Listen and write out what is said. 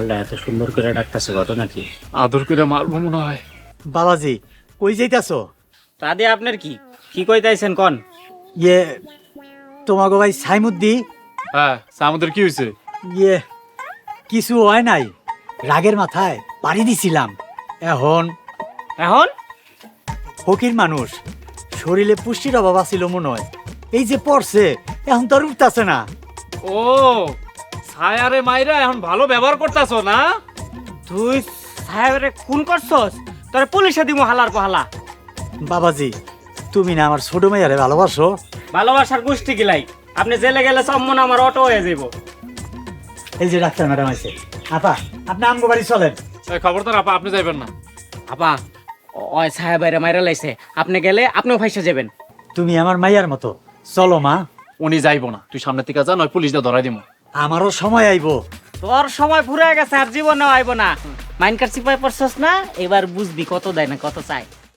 মালটা এত সুন্দর করে ডাকতেছে ঘটনা কি? আদর করে মারবো মনে হয়। বাবাজি কই যাইতাছো? তাতে আপনার কি কি কইতাইছেন কোন? ইয়ে তোমাকে ভাই সাইমুদ্দি হ্যাঁ, আমাদের কি হয়েছে? ইয়ে কিছু হয় নাই, রাগের মাথায় পাড়ি দিছিলাম। এখন এখন ফকির মানুষ, শরীরে পুষ্টির অভাব আছিল মনে হয়, এই যে পড়ছে এখন তো আর উঠতেছে না। ও ছায়ারে মাইরা এখন ভালো ব্যবহার করতেছো না? তুই সাহেবরে খুন করছস, তোরে পুলিশে দিমু হালার পাহালা। বাবাজি তুমি না আমার ছোট মেয়ারে ভালোবাসো? ভালোবাসার গোষ্ঠী গিলাই, আপনি জেলে গেলে সম্মন আমার অটো হয়ে যাব। এই যে ডাক্তার ম্যাডাম আছে, আপা আপনি আমগো বাড়ি চলেন। এই খবরদার আপা, আপনি যাইবেন না। আপা ওই সাহেবের মাইরা লাইছে, আপনি গেলে আপনিও ফাইসা যাবেন। তুমি আমার মাইয়ার মতো, চলো মা। উনি যাইবো না, তুই সামনের থেকে যা, নয় পুলিশ দিয়ে ধরাই দিব। আমারও সময় আইবো। তোর সময় ফুরে গেছে, আর জীবনেও আইব না। মাইন কার সিপাই পড়ছস না, এবার বুঝবি কত দেয় না কত চায়।